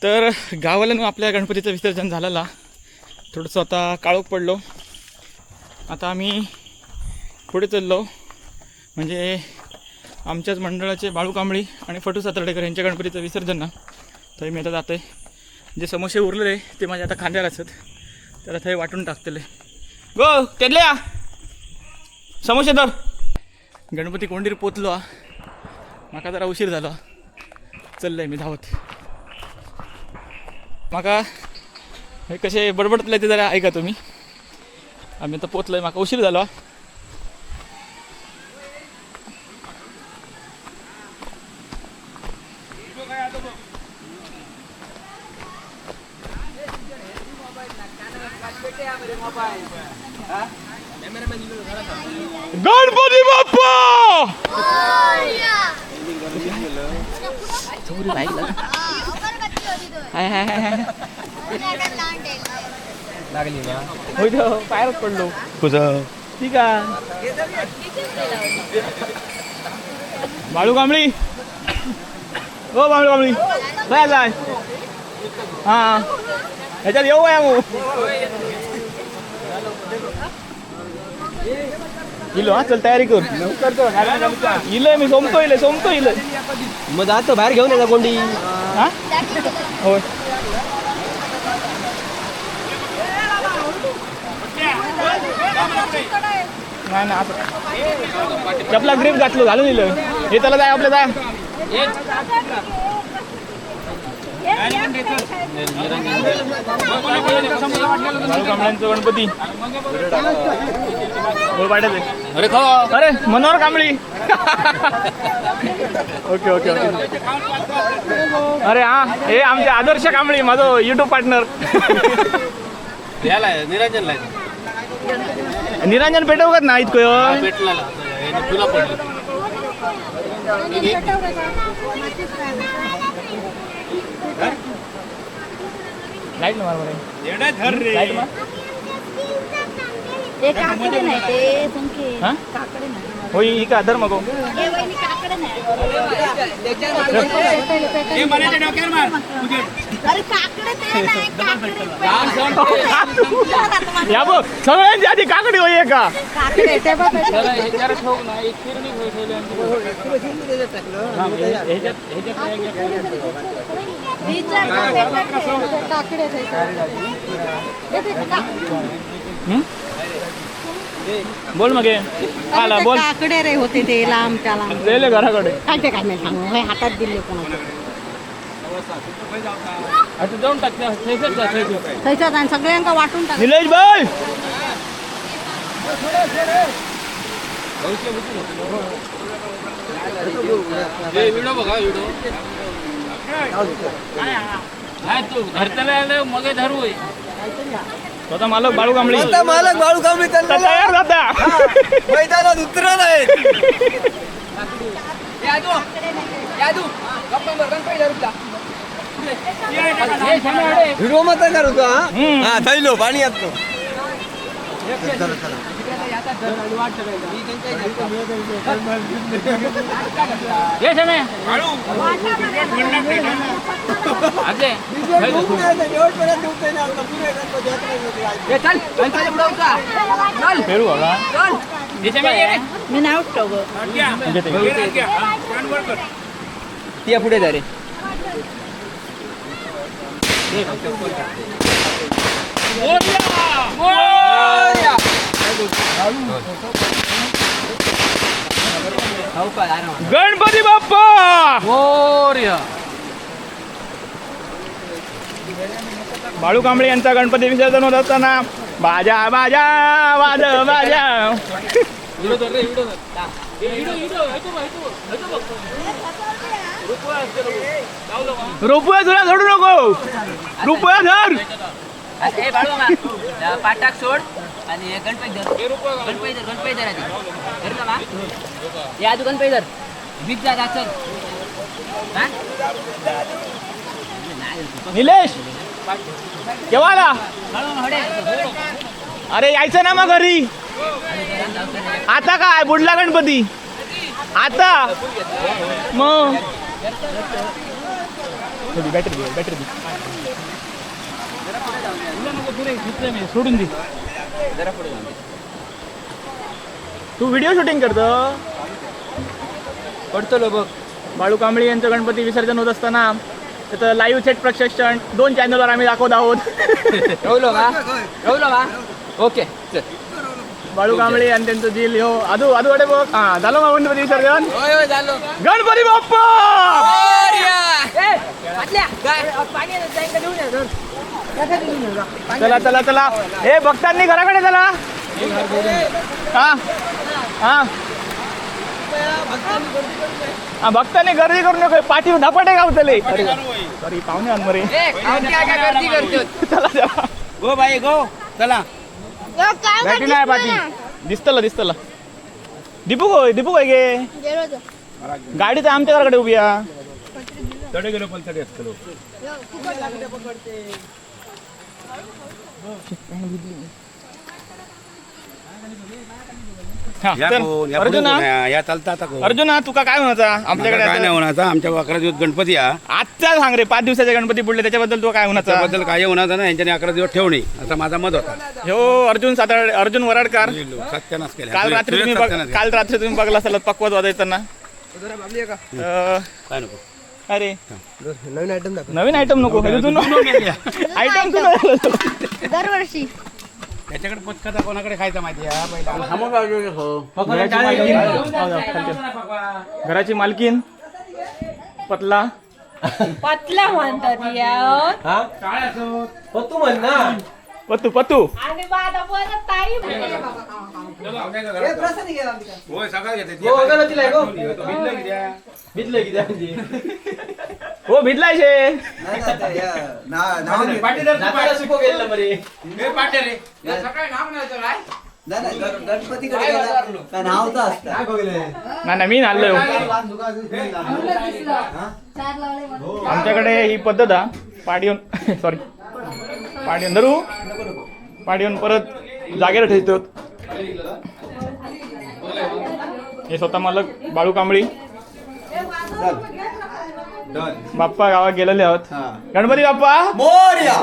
तर गावाला आपल्या गणपतीचं विसर्जन झालेला, थोडंसं आता काळोख पडलो. आता आम्ही पुढे चाललो, म्हणजे आमच्याच मंडळाचे बाळू कांबळी आणि फटू सातर्डेकर यांच्या गणपतीचं विसर्जन ना. तर मी आता जातो आहे. जे समोसे उरलेले ते माझ्या आता खांद्यावर असत, तर आता हे वाटून टाकतले. गो तेडल्या समोसे तर गणपती कोंडीर पोचलो. माका जरा उशीर झाला, चललं आहे मी धावत. माका हे कसे बडबडतले ते जरा ऐका तुम्ही. आम्ही आता पोचलो आहे, माका उशीर झाला. गणपती बाप्पा पायरच पडलो. ठीक आहे बाळू कांबळी, हो बाळू कांबळी काय जाय. हां ह्याच्यात येऊ आहे इलो. हा चल तयारी कर इल. मी सोमतो इल मग जातो बाहेर घेऊन येता कोंडी. हा होय नाही ना असं चपला ग्रीप घातलो घालून दिलं. हे त्याला जाय आपल्या जाय. कांबळ्यांचं गणपती अरे अरे Manohar Kambli. Okay okay okay. अरे हा हे आमचे आदर्श कांबळी, माझं युट्यूब पार्टनर. निरंजन पेटवत ना इतकं लाईट मार बरं. लाईट मार. ते काकडे नाही, ते संखे हां काकडे नाही. होय ही का धर्म गो हे वहिनी काकडे नाही. अरे काकडे ते नाही, काकडे. या बघ सगळ्यांची आधी काकडी होई का. काकडे ते बघ. काकडे बोल मग आला बोल. काकडे रे होते ते लांब त्याला गेले घराकडे. काय ते काय नाही सांगू, हे हातात दिले कोणाला. आता जाऊन टाक थंयच्यात आणि सगळ्यांका वाटून टाक. निलेश भाई व्हिडिओ बघा व्हिडिओ. तू घरच्याला मग धरू. स्वतः मालक बाळू कांबळी. मालक बाळू कांबळी तयार जाता मैदानात उतरत आहेत. व्हिडिओ मध्ये करू का. हा थैलो पाणी येतो. फेरू बघा. मी नाही उठतो ग. ती पुढे जा रे. गणपती बाप्पा मोरया. बाळू कांबळे यांचा गणपती विसर्जन होत असताना बाजा बाजा वाज बाजा. रुपया तुला सोडू नको. रुपया धर. पाटाक सोड आणि गणपती धर. गणपती धर या तू गणपती धर. बीज जा चल. निलेश केव्हा आला. अरे यायचं ना मग घरी. आता काय बुडला गणपती आता मग बॅटरी सोडून दे. तू व्हिडिओ शूटिंग करतो पडतलो बघ. बाळू कांबळे यांचं गणपती विसर्जन होत असताना त्याचं लाईव्ह थेट प्रक्षेपण 2 चॅनलवर आम्ही दाखवत आहोत. एवढं का ओके चल. बाळू कांबळे आणि त्यांचं जील हो आदू अडे बघ. हा झालं मग गणपती विसर्जन. होय झालो. गणपती बाप्पा. चला चला चला हे भक्तांनी घराकडे चला. हा हा हा भक्तांनी गर्दी करू नका. पाठी धपाटे गावतले. सॉरी पाहुणे आण मरे. चला चला गो बाई गो चला. बॅटरी नाही पाठी. दिसतला दीपू काय गे गाडी तर आमच्या घराकडे उभी आहे. तडे गेलो पण तडे असतो. हा, चल. अर्जुना तुका काय म्हणायचा आमच्याकडे काय नाही आता? होणार आमच्या 11 दिवस गणपती हा आजचा सांग रे 5 दिवसाचे गणपती बुडले त्याच्याबद्दल तुका काय म्हणायचा? त्याबद्दल काय होणार ना यांच्याने 11 दिवस ठेवणे असा माझा मत होता. हो अर्जुन वराडकर सत्यानाश केला. काल रात्री तुम्ही बघला असाल पक्वात वाजायचं काय नको अरे नवीन आयटम दाखव. नवीन आयटम दरवर्षी त्याच्याकडे पचका कोणाकडे खायचा माहिती आहे पहिला. घराची मालकीन पतला पतला म्हणतात तू म्हण ना. पतू आणि बादा परत ताई होय सगळं घेते हो भिजलाय शे. नाही मी आणलोय. आमच्याकडे ही पद्धत हा पाडीऊन सॉरी पाडीऊन धरू पाडीऊन परत जागेला ठेवतो. हे स्वतः मालक बाळू कांबळी बाप्पा गावात गेलेले आहोत. गणपती बाप्पा मोरया.